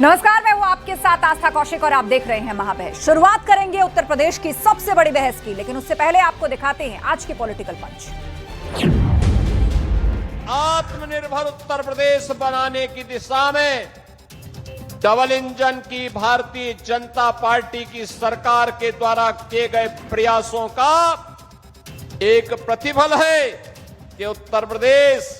नमस्कार, मैं हूं आपके साथ आस्था कौशिक और आप देख रहे हैं महाबहस। शुरुआत करेंगे उत्तर प्रदेश की सबसे बड़ी बहस की, लेकिन उससे पहले आपको दिखाते हैं आज के पॉलिटिकल पंच। आत्मनिर्भर उत्तर प्रदेश बनाने की दिशा में डबल इंजन की भारतीय जनता पार्टी की सरकार के द्वारा किए गए प्रयासों का एक प्रतिफल है कि उत्तर प्रदेश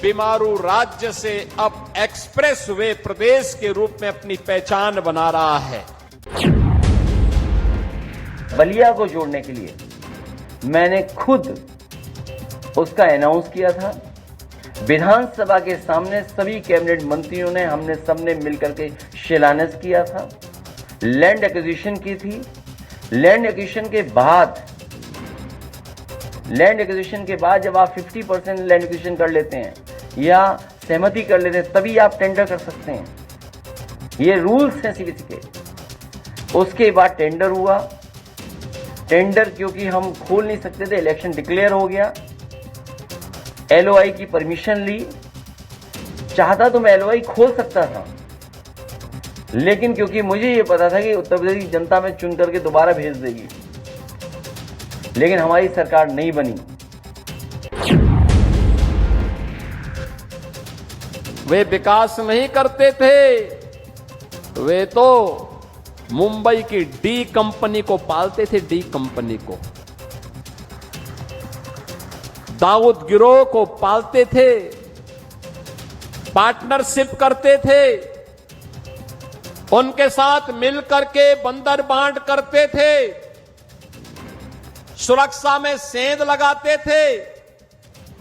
बीमारू राज्य से अब एक्सप्रेस वे प्रदेश के रूप में अपनी पहचान बना रहा है। बलिया को जोड़ने के लिए मैंने खुद उसका अनाउंस किया था। विधानसभा के सामने सभी कैबिनेट मंत्रियों ने, हमने सबने मिलकर के शिलान्यास किया था। लैंड एक्विजिशन की थी। लैंड एक्विजिशन के बाद जब आप 50% लैंड एक्विजिशन कर लेते हैं या सहमति कर लेते हैं, तभी आप टेंडर कर सकते हैं। ये रूल्स हैं सीबीसी के। उसके बाद टेंडर हुआ। टेंडर क्योंकि हम खोल नहीं सकते थे, इलेक्शन डिक्लेयर हो गया। एलओआई की परमिशन ली। चाहता तो मैं एलओआई खोल सकता था, लेकिन क्योंकि मुझे ये पता था कि उत्तर प्रदेश की जनता में चुन करके दोबारा भेज देगी, लेकिन हमारी सरकार नहीं बनी। वे विकास नहीं करते थे, वे तो मुंबई की डी कंपनी को पालते थे। डी कंपनी को, दाऊद गिरोह को पालते थे, पार्टनरशिप करते थे, उनके साथ मिलकर के बंदर बांट करते थे, सुरक्षा में सेंध लगाते थे।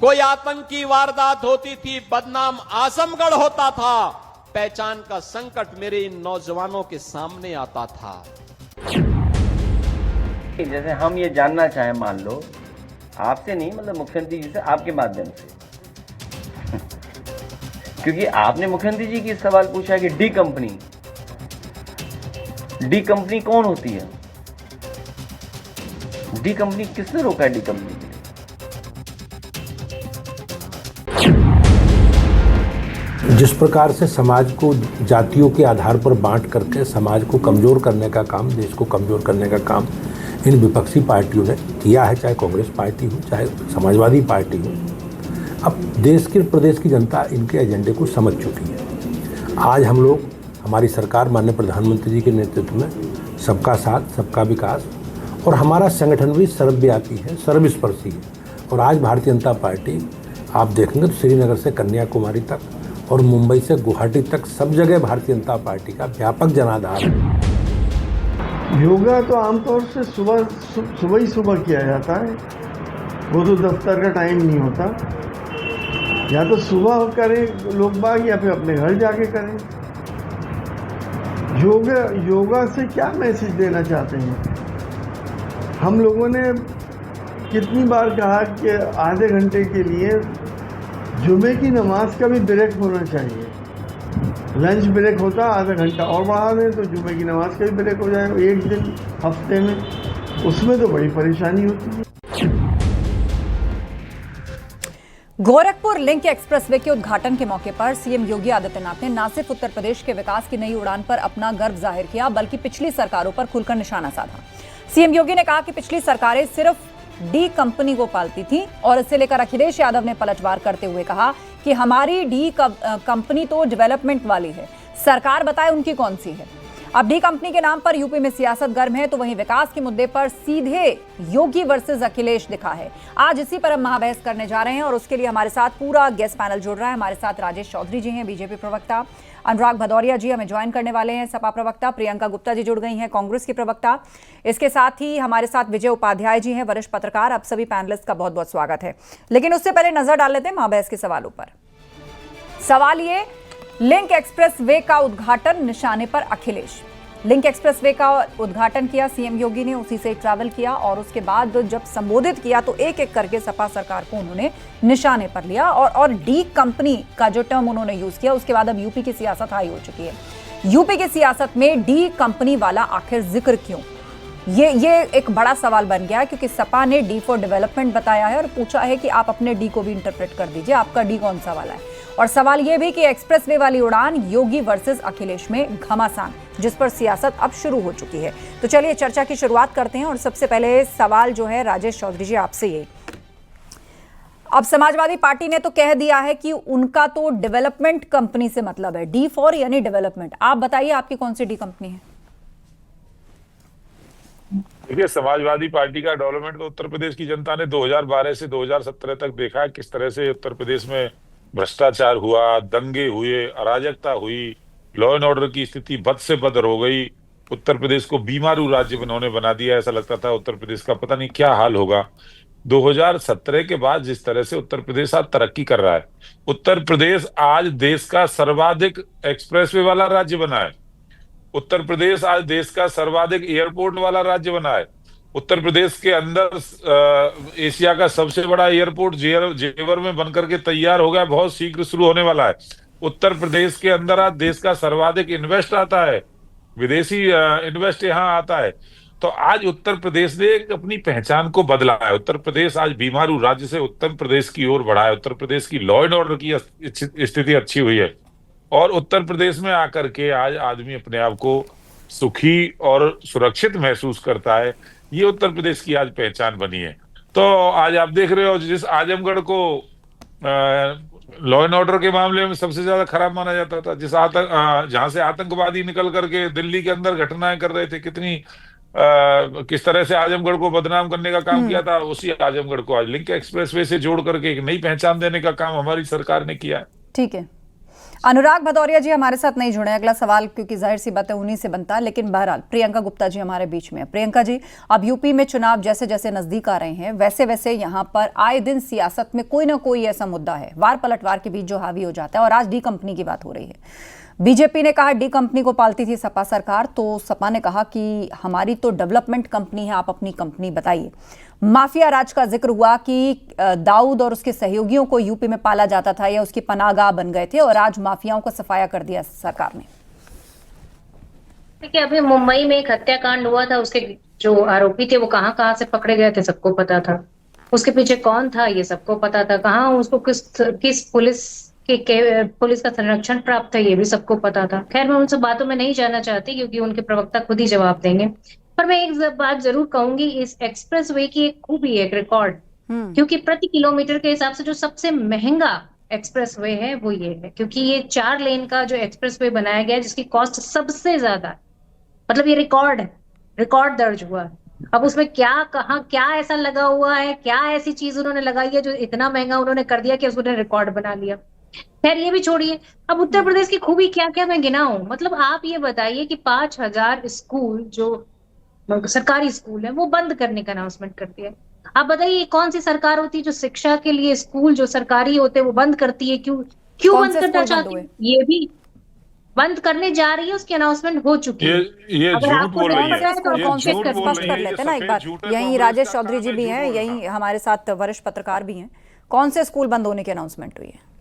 कोई आतंकी वारदात होती थी, बदनाम आजमगढ़ होता था, पहचान का संकट मेरे इन नौजवानों के सामने आता था। जैसे हम ये जानना चाहें, मान लो आपसे नहीं, मतलब मुख्यमंत्री जी से, आपके माध्यम से क्योंकि आपने मुख्यमंत्री जी की सवाल पूछा कि डी कंपनी कौन होती है? डी कंपनी किसने रोका है? डी कंपनी के लिए जिस प्रकार से समाज को जातियों के आधार पर बांट करके समाज को कमजोर करने का काम, देश को कमजोर करने का काम इन विपक्षी पार्टियों ने किया है, चाहे कांग्रेस पार्टी हो, चाहे समाजवादी पार्टी हो। अब देश के प्रदेश की जनता इनके एजेंडे को समझ चुकी है। आज हम लोग, हमारी सरकार माननीय प्रधानमंत्री जी के नेतृत्व में सबका साथ, सबका विकास, और हमारा संगठन भी सर्वव्यापी है, सर्वस्पर्शी है। और आज भारतीय जनता पार्टी, आप देखेंगे तो श्रीनगर से कन्याकुमारी तक और मुंबई से गुवाहाटी तक सब जगह भारतीय जनता पार्टी का व्यापक जनाधार है। योगा तो आमतौर से सुबह किया जाता है। वो तो दफ्तर का टाइम नहीं होता। या तो सुबह करें लोग बाग, या फिर अपने घर जाके करें। योगा से क्या मैसेज देना चाहते हैं? हम लोगों ने कितनी बार कहा कि आधे घंटे के लिए जुमे की नमाज का भी ब्रेक होना चाहिए। लंच ब्रेक होता, आधा घंटा और बढ़ा दें तो जुमे की नमाज का भी ब्रेक हो जाएगा एक दिन हफ्ते में। उसमें तो बड़ी परेशानी होती है। गोरखपुर लिंक एक्सप्रेसवे के उद्घाटन के मौके पर सीएम योगी आदित्यनाथ ने न सिर्फ उत्तर प्रदेश के विकास की नई उड़ान पर अपना गर्व जाहिर किया, बल्कि पिछली सरकारों पर खुलकर निशाना साधा। सीएम योगी ने कहा कि पिछली सरकारें सिर्फ डी कंपनी को पालती थी, और इससे लेकर अखिलेश यादव ने पलटवार करते हुए कहा कि हमारी डी कंपनी तो डेवलपमेंट वाली है, सरकार बताए उनकी कौन सी है। अब डी कंपनी के नाम पर यूपी में सियासत गर्म है, तो वहीं विकास के मुद्दे पर सीधे योगी वर्सेस अखिलेश दिखा है। आज इसी पर हम महाबहस करने जा रहे हैं, और उसके लिए हमारे साथ पूरा गेस्ट पैनल जुड़ रहा है। हमारे साथ राजेश चौधरी जी हैं, बीजेपी प्रवक्ता, अनुराग भदौरिया जी हमें ज्वाइन करने वाले हैं, सपा प्रवक्ता, प्रियंका गुप्ता जी जुड़ गई हैं, कांग्रेस की प्रवक्ता। इसके साथ ही हमारे साथ विजय उपाध्याय जी हैं, वरिष्ठ पत्रकार। आप सभी पैनलिस्ट का बहुत बहुत स्वागत है। लेकिन उससे पहले नजर डाल लेते हैं महाबहस के सवालों पर। सवाल ये, लिंक एक्सप्रेस वे का उद्घाटन निशाने पर अखिलेश। लिंक एक्सप्रेसवे का उद्घाटन किया सीएम योगी ने, उसी से ट्रैवल किया, और उसके बाद जब संबोधित किया तो एक एक करके सपा सरकार को उन्होंने निशाने पर लिया, और डी कंपनी का जो टर्म उन्होंने यूज किया। उसके बाद अब यूपी की सियासत हाई हो चुकी है। यूपी की सियासत में डी कंपनी वाला आखिर जिक्र क्यों? ये एक बड़ा सवाल बन गया है, क्योंकि सपा ने डी फॉर डेवलपमेंट बताया है और पूछा है कि आप अपने डी को भी इंटरप्रेट कर दीजिए, आपका डी कौन सा वाला है। और सवाल यह भी कि एक्सप्रेसवे वाली उड़ान योगी वर्सेस अखिलेश में घमासान, जिस पर सियासत अब शुरू हो चुकी है। तो चलिए चर्चा की शुरुआत करते हैं और सबसे पहले सवाल जो है राजेश चौधरी जी आपसे ये, अब समाजवादी पार्टी ने तो कह दिया है कि उनका तो डेवलपमेंट कंपनी से मतलब है, D4 यानी डेवलपमेंट। आप बताइए आपकी कौन सी डी कंपनी है? देखिए, समाजवादी पार्टी का डेवलपमेंट तो उत्तर प्रदेश की जनता ने 2012 से 2017 तक देखा है किस तरह से उत्तर प्रदेश में भ्रष्टाचार हुआ, दंगे हुए, अराजकता हुई, लॉ एंड ऑर्डर की स्थिति बद से बदतर हो गई। उत्तर प्रदेश को बीमारू राज्य उन्होंने बना दिया। ऐसा लगता था उत्तर प्रदेश का पता नहीं क्या हाल होगा। 2017 के बाद जिस तरह से उत्तर प्रदेश आज तरक्की कर रहा है, उत्तर प्रदेश आज देश का सर्वाधिक एक्सप्रेसवे वाला राज्य बना है। उत्तर प्रदेश आज देश का सर्वाधिक एयरपोर्ट वाला राज्य बना है। उत्तर प्रदेश के अंदर एशिया का सबसे बड़ा एयरपोर्ट जेवर में बनकर के तैयार हो गया, बहुत शीघ्र शुरू होने वाला है। उत्तर प्रदेश के अंदर आज देश का सर्वाधिक इन्वेस्ट आता है, विदेशी इन्वेस्ट यहाँ आता है। तो आज उत्तर प्रदेश ने अपनी पहचान को बदला है। उत्तर प्रदेश आज बीमारू राज्य से उत्तर प्रदेश की ओर बढ़ा है। उत्तर प्रदेश की लॉ एंड ऑर्डर की स्थिति अच्छी हुई है और उत्तर प्रदेश में आकर के आज आदमी अपने आप को सुखी और सुरक्षित महसूस करता है। ये उत्तर प्रदेश की आज पहचान बनी है। तो आज आप देख रहे हो, जिस आजमगढ़ को लॉ एंड ऑर्डर के मामले में सबसे ज्यादा खराब माना जाता था, जहां से आतंकवादी निकल करके दिल्ली के अंदर घटनाएं कर रहे थे, किस तरह से आजमगढ़ को बदनाम करने का काम किया था, उसी आजमगढ़ को आज लिंक एक्सप्रेसवे से जोड़ करके एक नई पहचान देने का काम हमारी सरकार ने किया है। ठीक है, अनुराग भदौरिया जी हमारे साथ नहीं जुड़े। अगला सवाल क्योंकि जाहिर सी बात है उन्हीं से बनता है, लेकिन बहरहाल प्रियंका गुप्ता जी हमारे बीच में है। प्रियंका जी, अब यूपी में चुनाव जैसे जैसे नजदीक आ रहे हैं वैसे वैसे यहाँ पर आए दिन सियासत में कोई ना कोई ऐसा मुद्दा है वार पलटवार के बीच जो हावी हो जाता है, और आज डी कंपनी की बात हो रही है। बीजेपी ने कहा डी कंपनी को पालती थी सपा सरकार, तो सपा ने कहा कि हमारी तो डेवलपमेंट कंपनी है, आप अपनी कंपनी बताइए। माफिया राज का जिक्र हुआ कि दाऊद और उसके सहयोगियों को यूपी में पाला जाता था या उसकी पनाहगाह बन गए थे, और आज माफियाओं को सफाया कर दिया सरकार ने। देखिए, अभी मुंबई में एक हत्याकांड हुआ था, उसके जो आरोपी थे वो कहाँ से पकड़े गए थे सबको पता था। उसके पीछे कौन था ये सबको पता था। कहाँ उसको किस पुलिस का संरक्षण प्राप्त है ये भी सबको पता था। खैर, मैं उन सब बातों में नहीं जाना चाहती क्योंकि उनके प्रवक्ता खुद ही जवाब देंगे। पर मैं एक बात जरूर कहूंगी, इस एक्सप्रेसवे की एक खूबी है, एक रिकॉर्ड, क्योंकि प्रति किलोमीटर के हिसाब से जो सबसे महंगा एक्सप्रेसवे है वो ये है, क्योंकि ये 4 लेन का जो एक्सप्रेसवे बनाया गया है जिसकी कॉस्ट सबसे ज्यादा, मतलब ये रिकॉर्ड दर्ज हुआ। अब उसमें क्या ऐसा लगा हुआ है, क्या ऐसी चीज उन्होंने लगाई है जो इतना महंगा उन्होंने कर दिया कि उसने रिकॉर्ड बना लिया। खैर, ये भी छोड़िए। अब उत्तर प्रदेश की खूबी क्या क्या मैं गिनाऊं। मतलब आप ये बताइए कि 5000 स्कूल जो सरकारी स्कूल है वो बंद करने का अनाउंसमेंट करती है। आप बताइए कौन सी सरकार होती है जो शिक्षा के लिए स्कूल जो सरकारी होते हैं वो बंद करती है? क्यों बंद करना चाहती है? ये भी बंद करने जा रही है, उसकी अनाउंसमेंट हो चुकी है। ये झूठ बोल रही है। स्पष्ट कर लेते ना एक बार। यही राजेश चौधरी जी भी हैं, यही हमारे साथ वरिष्ठ पत्रकार भी हैं। कौन से स्कूल बंद होने की अनाउंसमेंट हुई है?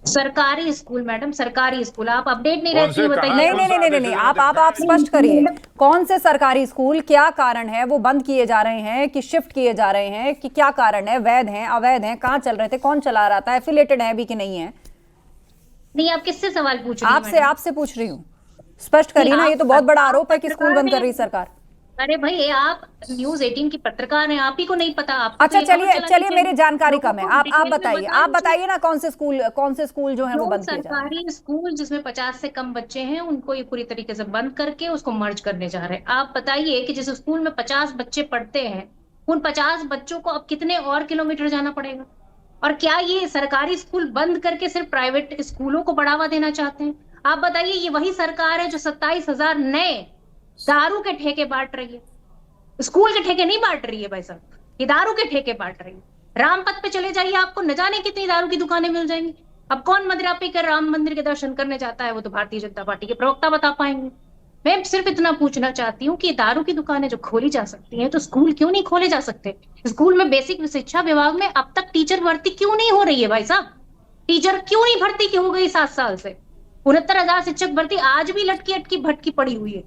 सरकारी स्कूल मैडम, सरकारी स्कूल। आप अपडेट नहीं रहती है, बताइए। नहीं, आप स्पष्ट करिए कौन से सरकारी स्कूल, क्या कारण है वो बंद किए जा रहे हैं कि शिफ्ट किए जा रहे हैं, कि क्या कारण है, वैध हैं अवैध हैं, कहाँ चल रहे थे, कौन चला रहा था, एफिलेटेड है भी कि नहीं है? नहीं, आप किससे सवाल पूछ रही हैं? आपसे पूछ रही हूँ, स्पष्ट करिए ना। ये तो बहुत बड़ा आरोप है कि स्कूल बंद कर रही सरकार। अरे भाई, आप न्यूज़ 18 की पत्रकार हैं, आप ही को नहीं पता? आप अच्छा, चलिए मेरी जानकारी कम है, आप बताइए ना कौन से स्कूल जो है वो बंद किए जा रहे हैं। सरकारी स्कूल जिसमें 50 से कम बच्चे हैं उनको ये पूरी तरीके से बंद करके उसको मर्ज करने जा रहे हैं। आप बताइए कि जिस स्कूल में 50 बच्चे पढ़ते हैं उन 50 बच्चों को अब कितने और किलोमीटर जाना पड़ेगा? और क्या ये सरकारी स्कूल बंद करके सिर्फ प्राइवेट स्कूलों को बढ़ावा देना चाहते हैं? आप बताइए, ये वही सरकार है जो 27,000 नए दारू के ठेके बांट रही है। स्कूल के ठेके नहीं बांट रही है भाई साहब, ये दारू के ठेके बांट रही है। रामपथ पे चले जाइए, आपको न जाने कितनी दारू की दुकानें मिल जाएंगी। अब कौन मदिरा पीकर राम मंदिर के दर्शन करने जाता है वो तो भारतीय जनता पार्टी के प्रवक्ता बता पाएंगे। मैं सिर्फ इतना पूछना चाहती हूँ कि दारू की दुकानें जो खोली जा सकती हैं तो स्कूल क्यों नहीं खोले जा सकते? स्कूल में बेसिक शिक्षा विभाग में अब तक टीचर भर्ती क्यों नहीं हो रही है भाई साहब? टीचर क्यों नहीं भर्ती हो गई 7 साल से? 69,000 शिक्षक भर्ती आज भी लटकी अटकी भटकी पड़ी हुई है।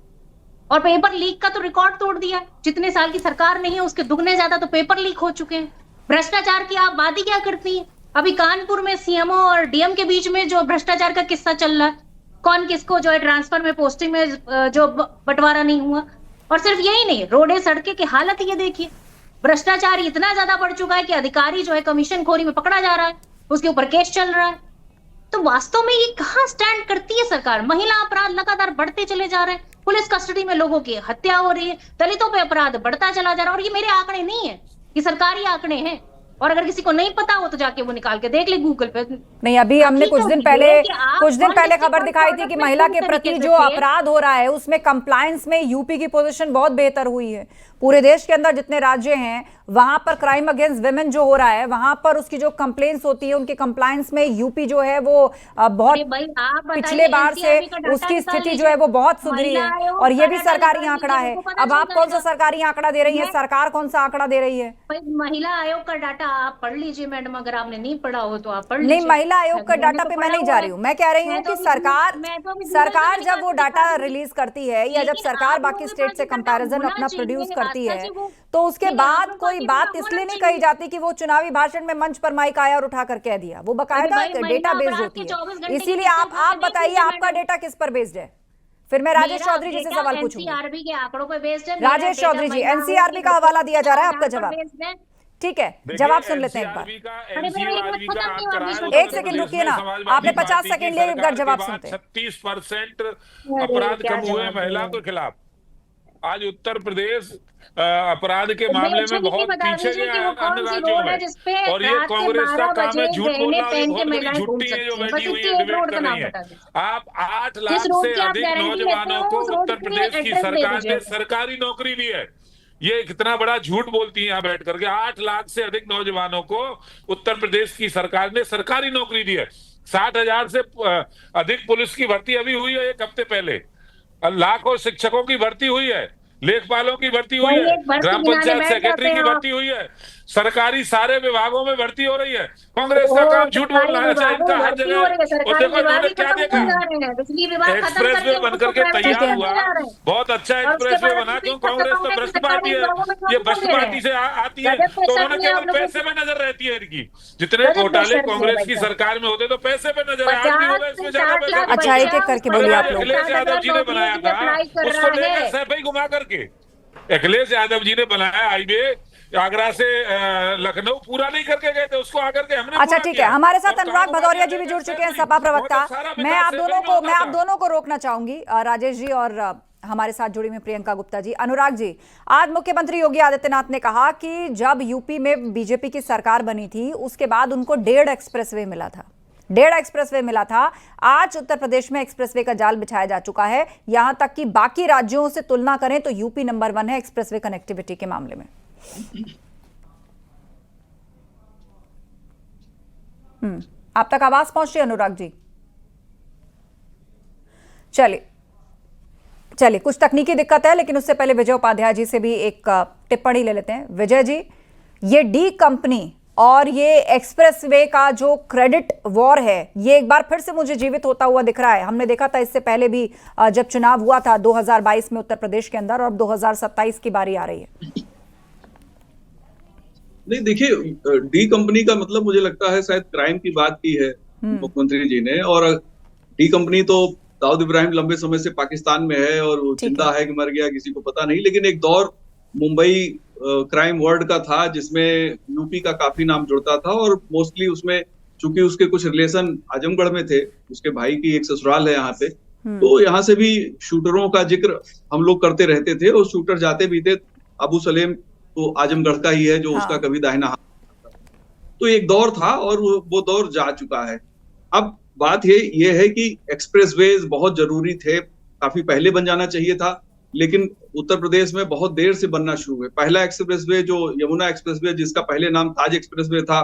और पेपर लीक का तो रिकॉर्ड तोड़ दिया। जितने साल की सरकार नहीं है उसके दुगने ज्यादा तो पेपर लीक हो चुके हैं। भ्रष्टाचार की आप बात ही क्या करती हैं? अभी कानपुर में सीएमओ और डीएम के बीच में जो भ्रष्टाचार का किस्सा चल रहा है, कौन किसको जो है ट्रांसफर में पोस्टिंग में जो बंटवारा नहीं हुआ। और सिर्फ यही नहीं, रोडे सड़कें की हालत ये देखिए, भ्रष्टाचार इतना ज्यादा बढ़ चुका है कि अधिकारी जो है कमीशन खोरी में पकड़ा जा रहा है, उसके ऊपर केस चल रहा है। तो वास्तव में ये कहाँ स्टैंड करती है सरकार? महिला अपराध लगातार बढ़ते चले जा रहे हैं, पुलिस कस्टडी में लोगों की हत्या हो रही है, दलितों पे अपराध बढ़ता चला जा रहा है। और ये मेरे आंकड़े नहीं है, ये सरकारी आंकड़े हैं। और अगर किसी को नहीं पता हो तो जाके वो निकाल के देख ले गूगल पे। नहीं, अभी हमने कुछ दिन पहले खबर दिखाई थी कि महिला के प्रति जो अपराध हो रहा है उसमें कंप्लायंस में यूपी की पोजीशन बहुत बेहतर हुई है। पूरे देश के अंदर जितने राज्य हैं वहां पर क्राइम अगेंस्ट विमेन जो हो रहा है, वहां पर उसकी जो कंप्लेंट्स होती है उनके कंप्लायंस में यूपी जो है वो बहुत पिछले बार से उसकी स्थिति जो है वो बहुत सुधरी है। और ये भी सरकारी आंकड़ा है। अब आप कौन सा सरकारी आंकड़ा दे रही है, सरकार कौन सा आंकड़ा दे रही है? महिला आयोग का डाटा आप पढ़ लीजिए मैडम, अगर आपने नहीं पढ़ा हो तो आप पढ़ लीजिए। नहीं, महिला आयोग का डाटा पे मैं नहीं जा रही हूँ। मैं कह रही हूँ कि सरकार जब वो डाटा रिलीज करती है या जब सरकार बाकी स्टेट से कंपैरिजन अपना प्रोड्यूस करती है तो उसके बाद कोई बात इसलिए नहीं कही जाती कि वो चुनावी भाषण में मंच पर माइक आया और उठा कर कह दिया। वो बकायदा डेटा बेस्ड होती है। इसीलिए आप बताइए आपका डेटा किस पर बेस्ड है? फिर मैं राजेश चौधरी जी से सवाल पूछूंगी। एनसीआरबी के आंकड़ों पर बेस्ड है। राजेश चौधरी जी, एनसीआरबी का हवाला दिया जा रहा है, आपका जवाब। ठीक है, जवाब सुन लेते हैं एक बार। एक सेकंड रुकिए ना, आपने 50 सेकंड लिए, एक बार जवाब सुनते हैं। 36% अपराध कम हुए महिला के खिलाफ। आज उत्तर प्रदेश अपराध के मामले में बहुत पीछे गया है अन्य राज्यों में। और ये कांग्रेस का काम है झूठ बोलना, बहुत बड़ी झूठी है जो बैठी हुई है डिबेट कर रही है। आप 8 लाख से अधिक नौजवानों को उत्तर प्रदेश की सरकार ने सरकारी नौकरी दी है। ये कितना बड़ा झूठ बोलती है यहाँ बैठ करके। 8 लाख से अधिक नौजवानों को उत्तर प्रदेश की सरकार ने सरकारी नौकरी दी है। 60,000 से अधिक पुलिस की भर्ती अभी हुई है 1 हफ्ते पहले। लाखों शिक्षकों की भर्ती हुई है, लेखपालों की भर्ती हुई है, ग्राम पंचायत सेक्रेटरी की भर्ती हुई है, सरकारी सारे विभागों में भर्ती हो रही है। कांग्रेस का काम झूठ बोलना है, चाहे इनका हर जगह। और देखो इन्होंने क्या देखा, एक्सप्रेस वे बनकर के तैयार हुआ, बहुत अच्छा एक्सप्रेस वे बना। क्यों? कांग्रेस तो भ्रष्ट पार्टी है, ये भ्रष्ट पार्टी से आती है तो उन्होंने केवल पैसे में नजर रहती है इनकी। जितने घोटाले कांग्रेस की सरकार में होते तो पैसे पे नजर है, आज भी होगा इसमें ज्यादा पैसे। अच्छा, एक एक करके बोलिए आप लोग। अखिलेश यादव जी ने बनाया था, उसको लेकर सैफई घुमा करके अखिलेश यादव जी ने बनाया हाईवे आगरा से लखनऊ, पूरा नहीं करके गए थे, उसको आकर के हमने। अच्छा ठीक है, हमारे साथ अनुराग भदौरिया जी भी जुड़ चुके हैं, सपा प्रवक्ता। मैं आप दोनों को रोकना चाहूंगी, राजेश जी और हमारे साथ जुड़ी हुई प्रियंका गुप्ता जी। अनुराग जी, आज मुख्यमंत्री योगी आदित्यनाथ ने कहा कि जब यूपी में बीजेपी की सरकार बनी थी उसके बाद उनको 1.5 एक्सप्रेसवे मिला था, 1.5 एक्सप्रेसवे मिला था। आज उत्तर प्रदेश में एक्सप्रेसवे का जाल बिछाया जा चुका है। यहां तक कि बाकी राज्यों से तुलना करें तो यूपी नंबर 1 है एक्सप्रेसवे कनेक्टिविटी के मामले में। आप तक आवाज पहुंच रही है अनुराग जी? चलिए कुछ तकनीकी दिक्कत है, लेकिन उससे पहले विजय उपाध्याय जी से भी एक टिप्पणी ले लेते हैं। विजय जी, ये डी कंपनी और ये एक्सप्रेसवे का जो क्रेडिट वॉर है, ये एक बार फिर से मुझे जीवित होता हुआ दिख रहा है। हमने देखा था इससे पहले भी जब चुनाव हुआ था 2022 में उत्तर प्रदेश के अंदर, और अब 2027 की बारी आ रही है। नहीं, देखिए, डी कंपनी का मतलब मुझे लगता है शायद क्राइम की बात की है मुख्यमंत्री जी ने। और डी कंपनी तो दाऊद इब्राहिम लंबे समय से पाकिस्तान में है और वो जिंदा है कि मर गया किसी को पता नहीं। लेकिन एक दौर मुंबई क्राइम वर्ल्ड का था जिसमें यूपी का काफी नाम जुड़ता था, और मोस्टली उसमें चूंकि उसके कुछ रिलेशन आजमगढ़ में थे, उसके भाई की एक ससुराल है यहाँ पे, तो यहाँ से भी शूटरों का जिक्र हम लोग करते रहते थे। और शूटर जाते भी थे, अबू सलेम तो आजमगढ़ का ही है जो उसका कभी दाहिना हाथ। तो एक दौर था और वो दौर जा चुका है। अब बात ये है कि एक्सप्रेसवेज बहुत जरूरी थे, काफी पहले बन जाना चाहिए था, लेकिन उत्तर प्रदेश में बहुत देर से बनना शुरू हुए। पहला एक्सप्रेसवे जो यमुना एक्सप्रेसवे, जिसका पहले नाम ताज एक्सप्रेसवे था,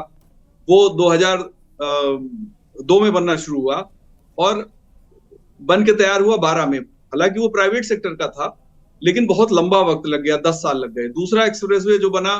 वो 2002 में बनना शुरू हुआ और बन के तैयार हुआ 12 में। हालांकि वो प्राइवेट सेक्टर का था, लेकिन बहुत लंबा वक्त लग गया, 10 साल लग गए। दूसरा एक्सप्रेसवे जो बना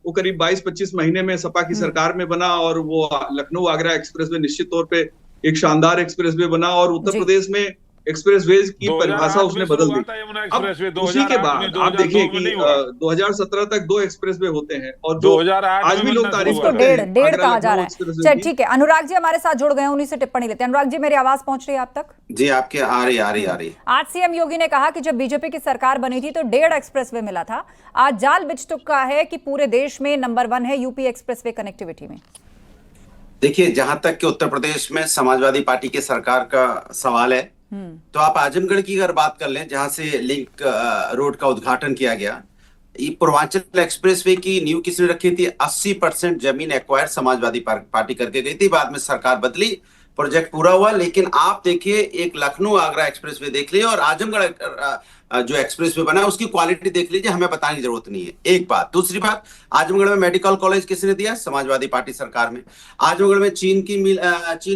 वो करीब 22-25 महीने में सपा की सरकार में बना, और वो लखनऊ आगरा एक्सप्रेसवे निश्चित तौर पे एक शानदार एक्सप्रेसवे बना। और उत्तर प्रदेश में एक्सप्रेसवेज की 2008 परिभाषा उसने में बदल शुरू दी। हुआ था यमुना एक्सप्रेसवे, अब उसी के 2008 बाद में, आप 2002 देखिए में कि नहीं हुआ। 2017 तक 2 एक्सप्रेसवे होते हैं और जो 2008 आज में भी लोग बनना तारीफ शुरू इसको हुआ। करते डेढ़ हैं डेढ़ आगरा कहा जा लखनऊ रहा है। एक्सप्रेसवे चल की। ठीक है, अनुराग जी हमारे साथ जुड़ गए हैं, उन्हीं से टिप्पणी लेते हैं। अनुराग जी, मेरी आवाज पहुंच रही है आप तक? जी, आपके आ रही। आज सीएम योगी ने कहा कि जब बीजेपी की सरकार बनी थी तो 1.5 एक्सप्रेसवे मिला था। आज जाल बिछ चुका है कि पूरे देश में नंबर 1 है यूपी एक्सप्रेसवे कनेक्टिविटी में। देखिए, जहां तक कि उत्तर प्रदेश में समाजवादी पार्टी की सरकार का सवाल है, तो आप आजमगढ़ की अगर बात कर लें, जहां से लिंक रोड का उद्घाटन किया गया, ये पूर्वांचल एक्सप्रेसवे की नींव किसने रखी थी? 80% जमीन एक्वायर समाजवादी पार्टी करके गई थी। बाद में सरकार बदली, प्रोजेक्ट पूरा हुआ। लेकिन आप देखिए, एक लखनऊ आगरा एक्सप्रेसवे देख लीजिए और आजमगढ़ जो एक्सप्रेसवे बना है उसकी क्वालिटी देख लीजिए, हमें बताने की जरूरत नहीं है। एक बात। दूसरी बात, आजमगढ़ में मेडिकल कॉलेज किसने दिया? समाजवादी पार्टी सरकार में। आजमगढ़ में चीन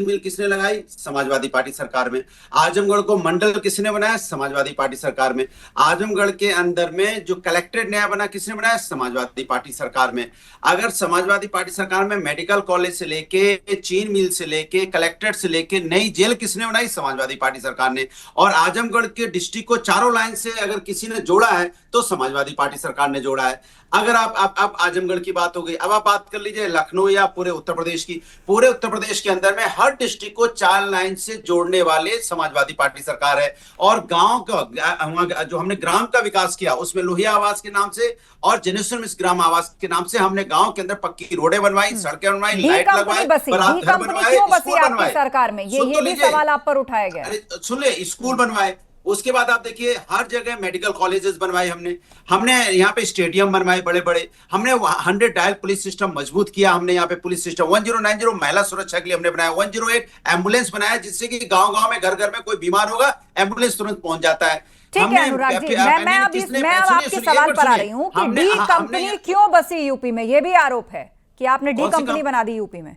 मिल किसने लगाई? समाजवादी पार्टी सरकार में। आजमगढ़ को मंडल किसने बनाया? समाजवादी पार्टी सरकार में। आजमगढ़ के अंदर में जो कलेक्ट्रेट नया बना किसने बनाया? समाजवादी पार्टी सरकार में। अगर समाजवादी पार्टी सरकार में मेडिकल कॉलेज से लेके, चीन मिल से लेके, कलेक्ट्रेट से लेके नई जेल किसने बनाई? समाजवादी पार्टी सरकार ने। और आजमगढ़ के डिस्ट्रिक्ट को चारों लाइन से अगर किसी ने जोड़ा है तो समाजवादी पार्टी सरकार ने जोड़ा है। अगर आप आजमगढ़ की बात हो गई, अब आप बात कर लीजिए लखनऊ या पूरे उत्तर प्रदेश की। पूरे उत्तर प्रदेश के अंदर में हर डिस्ट्रिक्ट को 4 लाइन से जोड़ने वाले समाजवादी पार्टी सरकार है। और गांव का जो हमने ग्राम का विकास किया उसमें लोहिया आवास के नाम से और जनेश्वर मिश्र ग्राम आवास के नाम से हमने गांव के अंदर पक्की रोडें बनवाई, सड़कें बनवाई, लाइट लगवाई, घर बनवाए, क्यों बसी आपकी सरकार में? ये भी सवाल आप पर उठाया गया। अरे सुन ले, स्कूल बनवाए। उसके बाद आप देखिए हर जगह मेडिकल कॉलेजेस बनवाए हमने यहाँ पे स्टेडियम बनवाए बड़े बड़े, हमने 100 डायल पुलिस सिस्टम मजबूत किया, हमने यहाँ पे पुलिस सिस्टम 1090 महिला सुरक्षा के लिए हमने बनाया, 108 एम्बुलेंस बनाया, जिससे कि गांव गांव में घर घर में कोई बीमार होगा एम्बुलेंस तुरंत पहुंच जाता है। ठीक है अनुराग जी, मैं अब आपके सवाल पर आ रही हूँ कि डी कंपनी क्यों बसी यूपी में? ये भी आरोप है कि आपने डी कंपनी बना दी यूपी में।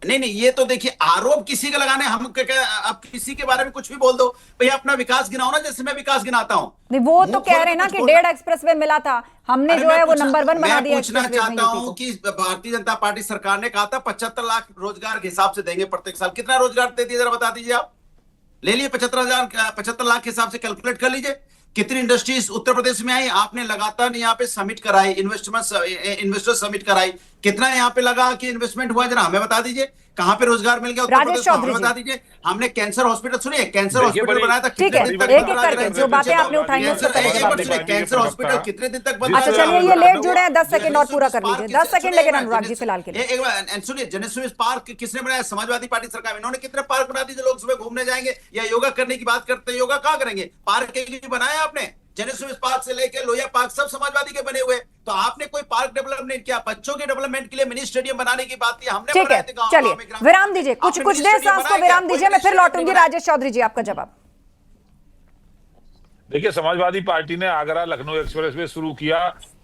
नहीं, ये तो देखिए आरोप किसी का लगाने, हम आप किसी के बारे में कुछ भी बोल दो, भैया अपना विकास गिनाओ ना, जैसे मैं विकास गिनाता हूं। नहीं, वो तो कह रहे हैं ना कि 1.5 एक्सप्रेसवे मिला था, हमने जो है वो नंबर 1 बना दिया। पूछना चाहता हूं कि भारतीय जनता पार्टी सरकार ने कहा था 75 लाख रोजगार के हिसाब से देंगे प्रत्येक साल। कितना रोजगार देती है जरा बता दीजिए आप। ले लिए 75 लाख के हिसाब से कैलकुलेट कर लीजिए कितनी इंडस्ट्रीज उत्तर प्रदेश में आई। आपने लगातार यहाँ पे समिट कराई, इन्वेस्टर समिट कराई, कितना यहाँ पे लगा कि इन्वेस्टमेंट हुआ, जरा हमें बता दीजिए। कहाँ पे रोजगार मिल गया उत्तर प्रदेश को, हमें बता दीजिए। हमने कैंसर हॉस्पिटल, सुनिए कैंसर हॉस्पिटल बनाया था, ठीक है, एक एक करके जो बातें आपने उठाई हैं उसको पहले जवाब दीजिए। कैंसर हॉस्पिटल कितने दिन तक बंद? अच्छा चलिए, ये लेट जुड़े हैं, 10 सेकंड और पूरा कर लीजिए। 10 सेकंड लेकिन अनुराग जी फिलहाल के लिए। एक बार सुनिए, जनेश्वर पार्क किसने बनाया? समाजवादी पार्टी सरकार। इन्होंने कितने पार्क बना दिए? लोग सुबह घूमने जाएंगे या योगा करने की बात करते हैं, योगा कहाँ करेंगे? पार्क के लिए बनाया आपने? जनेश्वर पार्क से लेकर लोहिया पार्क सब समाजवादी के बने हुए। तो आपने कोई पार्क डेवलपमेंट नहीं किया। बच्चों के डेवलपमेंट के लिए मिनी स्टेडियम बनाने की बात की हमने। ठीक है, चलिए विराम दीजिए, कुछ देर सांस को विराम दीजिए, मैं फिर लौटूंगी। राजेश चौधरी जी आपका जवाब। देखिए, समाजवादी पार्टी ने आगरा लखनऊ एक्सप्रेसवे शुरू किया।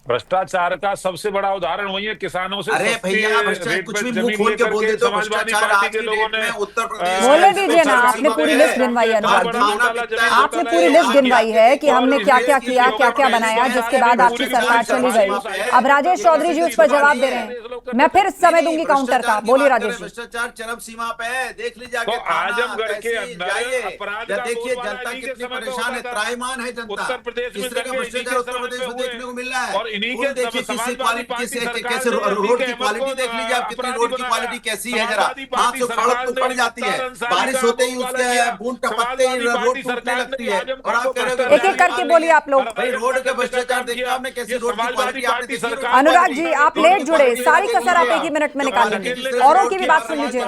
भ्रष्टाचार का सबसे बड़ा उदाहरण वही है, किसानों से अरे भैया कुछ भी मुंह खोल के बोल देते हो। समाजवादी पार्टी के लोगों ने उत्तर प्रदेश बोले दीजिए ना, आपने पूरी लिस्ट गिनवाई है अनुराग जी, आपने पूरी लिस्ट गिनवाई है कि हमने क्या क्या किया, क्या क्या बनाया, जिसके बाद आपकी सरकार चली गई। अब राजेश चौधरी जी उस पर जवाब दे रहे हैं, मैं फिर समय दूंगी काउंटर का। बोलिए राजेश जी। भ्रष्टाचार चरम सीमा पे है, देख लीजिए आजमगढ़ के अंदर अपराध का देखिए जनता कितनी परेशान है, त्राहिमाम है जनता। उत्तर प्रदेश में भ्रष्टाचार उत्तर प्रदेश में देखने को मिल रहा है। और इन्हीं के देखिए कैसे रोड की क्वालिटी देख लीजिए आप, कितनी रोड की क्वालिटी कैसी है, जरा हाथ से सड़क तो पड़ जाती है, बारिश होते ही उसके बूंद टपकते ही रोड टूटने लगती है। और आप कह रहे हो एक एक करके बोलिए आप लोग। भाई रोड का भ्रष्टाचार देखिए आपने, कैसी रोड की क्वालिटी आपने देखी। अनुराग जी आप लेट जुड़े, सारी कसर आप एक ही मिनट में निकाल लेंगे। औरों की भी बात सुन लीजिए,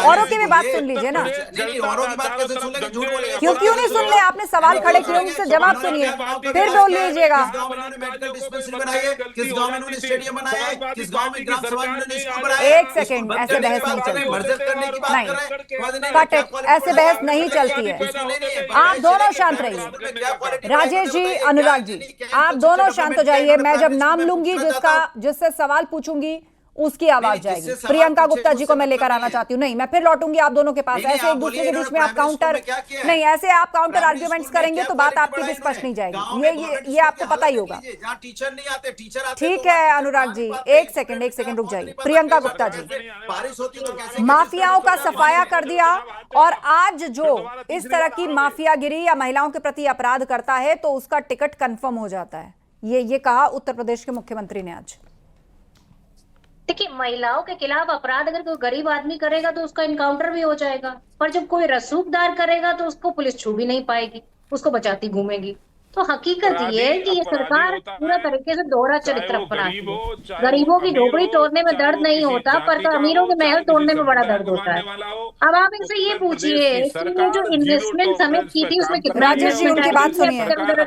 औरों की भी बात सुन लीजिए ना। औरों की बात कैसे सुन लेंगे? झूठ बोलेंगे। क्यों नहीं सुन ले? आपने सवाल खड़े किए, उनसे जवाब सुनिए, फिर बोल लीजिएगा। डिस्पेंसरी बनाई है, किस गांव में उन्होंने स्टेडियम बनाया है, किस गांव में ग्राम सभा में उन्होंने स्कूल बनाया है। एक सेकंड, ऐसे बहस नहीं चलती। मर्जर करने की बात कर रहे हैं। कट इट, ऐसे बहस नहीं चलती है। आप दोनों शांत रहिए। राजेश जी, अनुराग जी, आप दोनों शांत हो जाइए। मैं जब नाम लूंगी जिससे सवाल पूछूंगी उसकी आवाज जाएगी। प्रियंका गुप्ता जी को मैं लेकर आना चाहती हूँ। नहीं, मैं फिर लौटूंगी आप दोनों के पास। ऐसे एक दूसरे के बीच में आप काउंटर नहीं, ऐसे आप काउंटर आर्ग्यूमेंट्स करेंगे तो बात आपकी भी स्पष्ट नहीं जाएगी। ये आपको पता ही होगा। टीचर नहीं आते, टीचर आते। ठीक है अनुराग जी, एक सेकंड रुक जाइए। प्रियंका गुप्ता जी, बारिश होती तो कैसे माफियाओं का सफाया कर दिया, और आज जो इस तरह की माफियागिरी या महिलाओं के प्रति अपराध करता है तो उसका टिकट कंफर्म हो जाता है। ये कहा उत्तर प्रदेश के मुख्यमंत्री ने आज। देखिए, महिलाओं के खिलाफ अपराध अगर कोई गरीब आदमी करेगा तो उसका इनकाउंटर भी हो जाएगा, पर जब कोई रसूखदार करेगा तो उसको पुलिस छू भी नहीं पाएगी, उसको बचाती घूमेगी। तो हकीकत ये है कि ये सरकार पूरा तरीके से दोहरा चरित्र अपनाती है। गरीबों की झोपड़ी तोड़ने में दर्द नहीं होता, पर तो अमीरों के महल तोड़ने में बड़ा दर्द होता है। अब आप इनसे ये पूछिए कि ये जो इन्वेस्टमेंट समिट की थी उसमें कितना राजेश जी, उनकी बात सुनिए।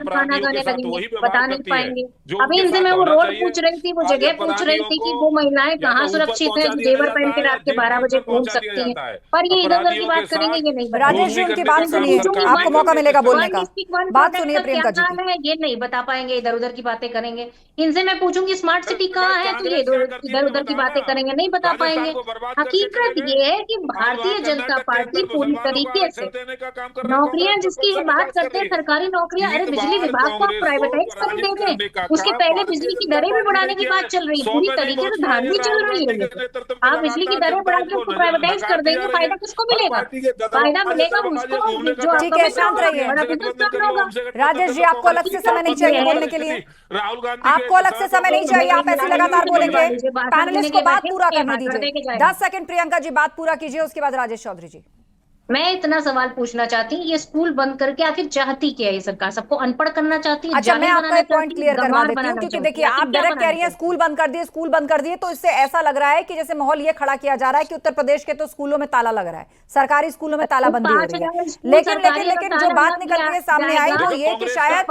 खाना गाने लगेंगे, बता नहीं पाएंगे। अभी इनसे मैं वो रोड पूछ रही थी, वो जगह पूछ रही थी कि वो महिलाएं कहाँ सुरक्षित है, जेवर पहन के रात के 12 बजे घूम सकती हैं, पर ये इधर उधर की बात करेंगे, ये नहीं। राजेश जी, उनकी बात सुनिए, आपको मौका मिलेगा बोलने का। बात सुनिए प्रियंका जी, ये नहीं बता पाएंगे, इधर उधर की बातें करेंगे। इनसे मैं पूछूंगी स्मार्ट सिटी कहाँ है, तो ये इधर उधर की बातें करेंगे, नहीं बता पाएंगे। हकीकत ये है कि भारतीय जनता पार्टी पूरी तरीके से नौकरियां जिसकी बात करते हैं, सरकारी नौकरियां, अरे बिजली विभाग को आप प्राइवेटाइज कर देते हैं, उसके पहले बिजली की दरें भी बढ़ाने की बात चल रही है, पूरी तरीके से धांधली चल रही है। आप बिजली की दरें बढ़ा के उसको प्राइवेटाइज कर देंगे, फायदा किसको मिलेगा? फायदा मिलेगा उसको जो ठीक है, शांत रहिए। राजेश जी, आपको अलग से समय नहीं चाहिए बोलने के लिए, राहुल गांधी आपको अलग से समय नहीं चाहिए, आप ऐसे लगातार बोलेंगे। पैनलिस्ट को बात पूरा करने दीजिए। 10 सेकंड प्रियंका जी बात पूरा कीजिए, उसके बाद राजेश चौधरी जी। मैं इतना सवाल पूछना चाहती हूँ, ये स्कूल बंद करके आखिर चाहती क्या है ये सरकार? सबको अनपढ़ करना चाहती है? अच्छा, मैं आपका एक पॉइंट क्लियर करवा देती हूँ, क्योंकि देखिए आप डायरेक्ट कह रही हैं स्कूल बंद कर दिए, तो इससे ऐसा लग रहा है कि जैसे माहौल ये खड़ा किया जा रहा है कि उत्तर प्रदेश के तो स्कूलों में ताला लग रहा है, सरकारी स्कूलों में तालाबंदी हो रही है। लेकिन जो बात निकल के सामने आई वो ये कि शायद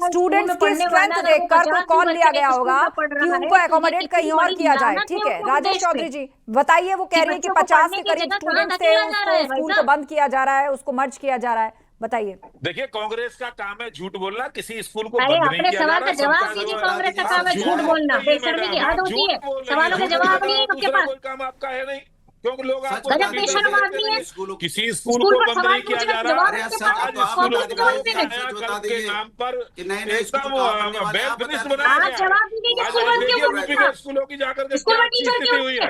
स्टूडेंट्स की स्ट्रेंथ देखकर तो कॉल लिया गया होगा कि उनको एकोमोडेट कहीं और किया जाए। ठीक है, राजेश चौधरी जी बताइए, वो कह रही है कि 50 के करीब स्टूडेंट्स थे, उसको स्कूल को बंद किया जा रहा है, उसको मर्ज किया जा रहा है, बताइए। देखिए, कांग्रेस का काम है झूठ बोलना, किसी स्कूल को अरे बंद नहीं अपने किया जा सवाल रहा। का जवाब दीजिए। कांग्रेस का काम है झूठ बोलना, बेशर्मी की हद होती है। सवालों का जवाब नहीं है आपके पास, कोई काम आपका है नहीं, क्योंकि लोग आपको गजब बेशर्म आदमी है। किसी स्कूल को बंद नहीं किया जा रहा। जवाब आज स्कूलों के नाम पर एकदम बेल फिनिश बनाया गया। जवाब दीजिए कि स्कूल बंद क्यों कर रहा है? स्कूलों की जाकर के स्कूल में टीचर स्थिति क्यों हुई है? है।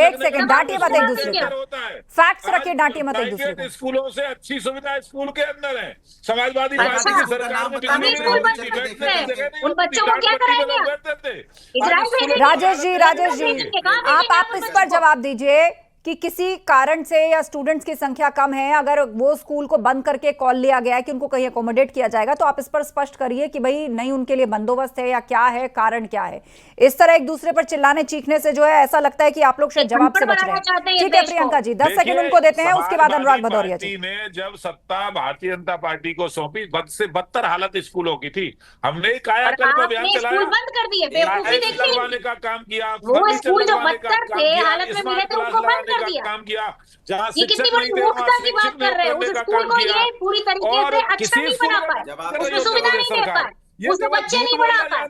एक सेकंड डांटिए मत एक दूसरे को, फैक्ट्स रखिए, डांटिए मत एक दूसरे को। स्कूलों से अच्छी सुविधा स्कूल के अंदर है। समाजवादी पार्टी की सरकार में उन बच्चों को क्या कराएंगे? राजेश जी आप इस पर जवाब दीजिए कि किसी कारण से या स्टूडेंट्स की संख्या कम है, अगर वो स्कूल को बंद करके कॉल लिया गया है कि उनको कहीं अकोमोडेट किया जाएगा, तो आप इस पर स्पष्ट करिए कि भाई नहीं उनके लिए बंदोबस्त है या क्या है, कारण क्या है। इस तरह एक दूसरे पर चिल्लाने चीखने से जो है ऐसा लगता है कि आप लोग शायद जवाब से बच रहे हैं। ठीक है प्रियंका जी, 10 सेकंड उनको देते हैं, उसके बाद अनुराग भदौरिया जी ने जब सत्ता भारतीय जनता पार्टी को सौंपी, बद से बदतर हालत स्कूलों की थी। हमने कायाकल्प अभियान चलाया, बंद कर दिए, बेवकूफी लगवाने का काम किया, वो स्कूल जो बदतर थे, हालत में मिले थे, उनको बंद कर दिया। काम किया। जहाँ ये कितनी बड़ी मूर्खता की बात कर रहे हैं। उस स्कूल को ये पूरी तरीके से अच्छा नहीं बना पाए, उसमें सुविधा नहीं दे पाए, उसमें बच्चे नहीं पढ़ा पाए।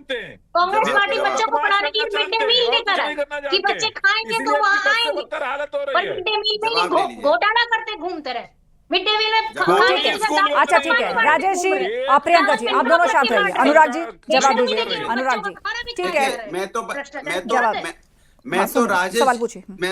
कांग्रेस पार्टी बच्चों को पढ़ाने के लिए मिड डे मील लेकर आए कि बच्चे खाएंगे तो वहाँ आएंगे, पर मिड डे मील में ही घोटाला करते घूमते रहे। मिड डे मील में अच्छा ठीक है, राजेश जी और प्रियंका जी आप दोनों शांत रहिए। अनुराग जी जवाब दीजिए। अनुराग जी ठीक है, मैं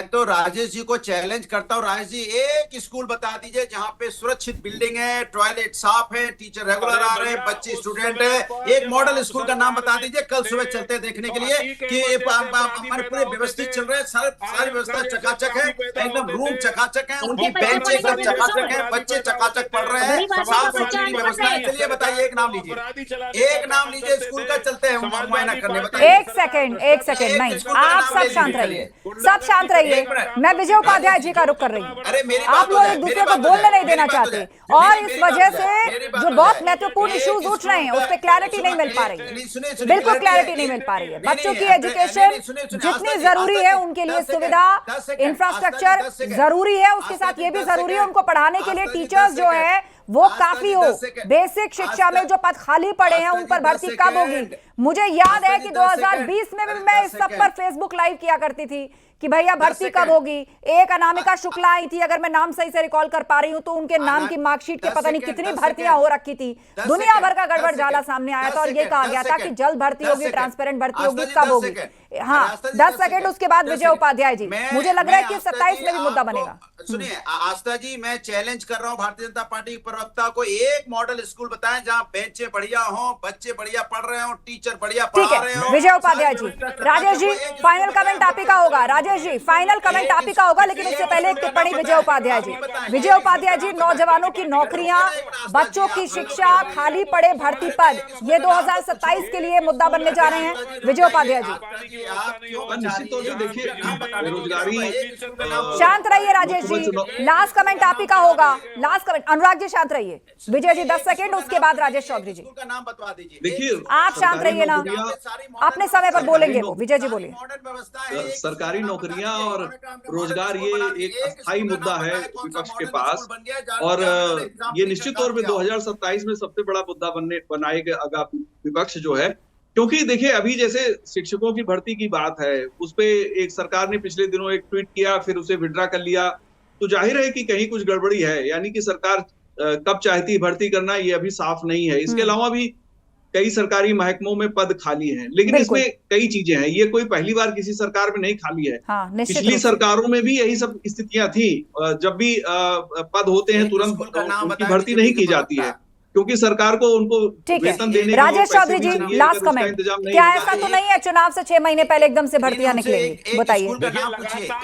तो राजेश जी को चैलेंज करता हूँ। राजेश जी एक स्कूल बता दीजिए जहाँ पे सुरक्षित बिल्डिंग है, टॉयलेट साफ है, टीचर रेगुलर आ रहे हैं, बच्चे स्टूडेंट है। एक मॉडल स्कूल का नाम बता दीजिए, कल सुबह चलते देखने के लिए कि हमारे पूरे व्यवस्थित चल रहे हैं, सारी व्यवस्था चकाचक है, एकदम रूम चकाचक है, उनकी बेंच एकदम चकाचक है, बच्चे चकाचक पढ़ रहे हैं, साफ सुथरी व्यवस्था है। चलिए बताइए एक नाम लीजिए, एक नाम लीजिए स्कूल का, चलते हैं मुआयना करने। बताइए एक सेकंड नहीं, आप सब शांत रहिए। मैं विजय उपाध्याय जी का रुख कर रही हूँ। आप लोग एक दूसरे को बोलने नहीं देना चाहते और इस वजह से जो बहुत महत्वपूर्ण इश्यूज उठ रहे हैं उस पर क्लैरिटी नहीं मिल पा रही है, बिल्कुल क्लैरिटी नहीं मिल पा रही है। बच्चों की एजुकेशन जितनी जरूरी है, उनके लिए सुविधा इंफ्रास्ट्रक्चर जरूरी है, उसके साथ ये भी जरूरी है उनको पढ़ाने के लिए टीचर्स जो है वो काफी हो। बेसिक शिक्षा में जो पद खाली पड़े हैं उन पर भर्ती कब होगी, मुझे याद है कि 2020 में भी मैं इस सब पर फेसबुक लाइव किया करती थी कि भैया भर्ती कब होगी। एक अनामिका शुक्ला आई थी, अगर मैं नाम सही से रिकॉल कर पा रही हूं, तो उनके नाम की मार्कशीट के पता नहीं कितनी भर्तियां हो रखी थी। दुनिया भर का गड़बड़ जाला सामने आया था और ये कहा गया था कि जल्द भर्ती होगी, ट्रांसपेरेंट भर्ती होगी, कब होगी। हाँ, 10 सेकंड, उसके बाद विजय उपाध्याय जी। मुझे लग रहा है कि 27 में भी मुद्दा बनेगा। सुनिए आस्था जी, मैं चैलेंज कर रहा हूं भारतीय जनता पार्टी के प्रवक्ता को, एक मॉडल स्कूल बताएं जहां बेंचें बढ़िया हो, बच्चे बढ़िया पढ़ रहे हो, टीचर बढ़िया पढ़ा रहे हो। विजय उपाध्याय जी, राजेश जी फाइनल कमेंट आप ही का होगा। राजेश जी फाइनल कमेंट आप ही का होगा, लेकिन उससे पहले एक टिप्पणी विजय उपाध्याय जी। विजय उपाध्याय जी, नौजवानों की नौकरियां, बच्चों की शिक्षा, खाली पड़े भर्ती पद, ये 2027 के लिए मुद्दा बनने जा रहे हैं। विजय उपाध्याय जी निश्चित तौर से देखिए, बेरोजगारी। शांत रहिए राजेश जी, लास्ट कमेंट आप ही का होगा। लास्ट कमेंट अनुराग जी शांत रहिए। विजय जी 10 सेकंड, उसके बाद राजेश चौधरी जी का नाम बतवा दीजिए। देखिए आप शांत रहिए ना, अपने समय पर बोलेंगे वो। विजय जी बोलिए। सरकारी नौकरियां और रोजगार ये एक अस्थायी मुद्दा है विपक्ष के पास, और ये निश्चित तौर पे 2027 में सबसे बड़ा मुद्दा बनाएगा विपक्ष जो है। क्योंकि देखिए, अभी जैसे शिक्षकों की भर्ती की बात है, उस पे एक सरकार ने पिछले दिनों एक ट्वीट किया, फिर उसे विड्रा कर लिया, तो जाहिर है कि कहीं कुछ गड़बड़ी है। यानी कि सरकार कब चाहती भर्ती करना ये अभी साफ नहीं है। इसके अलावा भी कई सरकारी महकमों में पद खाली हैं, लेकिन इसमें कई चीजें हैं। ये कोई पहली बार किसी सरकार में नहीं खाली है। पिछली सरकारों में भी यही सब स्थितियां थी। जब भी पद होते हैं तुरंत उनकी भर्ती नहीं की जाती है, क्योंकि सरकार को उनको वेतन देने। राजेश चौधरी जी लास्ट कमेंट, क्या ऐसा तो नहीं है चुनाव से 6 महीने पहले एकदम से भर्तियां निकलेंगी? बताइए।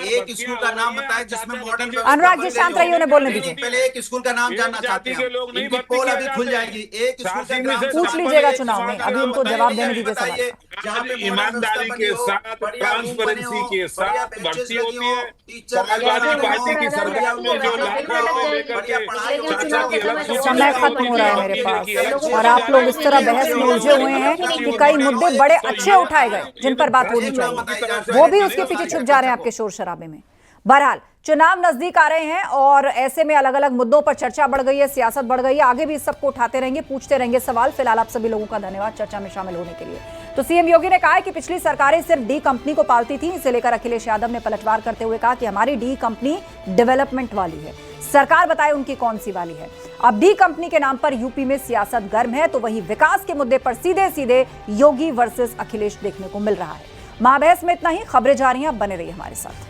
एक स्कूल का नाम बताएं जिसमें मॉडर्न। अनुराग जी शांत रहिए, उन्हें बोलने दीजिए। पहले एक स्कूल का नाम जानना चाहते हैं, इनकी पोल अभी खुल जाएगी। एक स्कूल का नाम पूछ लीजिएगा चुनाव में, अभी उनको जवाब देने दीजिए सवाल। जहाँ पे ईमानदारी के साथ, ट्रांसपेरेंसी के साथ भर्ती होती है। समाजवादी पार्टी की सरकार में जो लाखों रुपए लेकर के चाचा की अलग समय खत्म हो रहा है मेरे पास, और आप लोग इस तरह बहस में उलझे हुए हैं कि कई मुद्दे बड़े अच्छे उठाए गए जिन पर बात होनी चाहिए, वो भी उसके पीछे छुप जा रहे हैं आपके शोर शराबे में। बहरहाल चुनाव नजदीक आ रहे हैं और ऐसे में अलग अलग मुद्दों पर चर्चा बढ़ गई है, सियासत बढ़ गई है। आगे भी इस सबको उठाते रहेंगे, पूछते रहेंगे सवाल। फिलहाल आप सभी लोगों का धन्यवाद चर्चा में शामिल होने के लिए। तो सीएम योगी ने कहा है कि पिछली सरकारें सिर्फ डी कंपनी को पालती थी। इसे लेकर अखिलेश यादव ने पलटवार करते हुए कहा कि हमारी डी कंपनी डेवलपमेंट वाली है, सरकार बताए उनकी कौन सी वाली है। अब डी कंपनी के नाम पर यूपी में सियासत गर्म है, तो वही विकास के मुद्दे पर सीधे सीधे योगी वर्सेस अखिलेश देखने को मिल रहा है। महाबहस में इतना ही। खबरें जा रही हैं, अब बने रहिए हमारे साथ।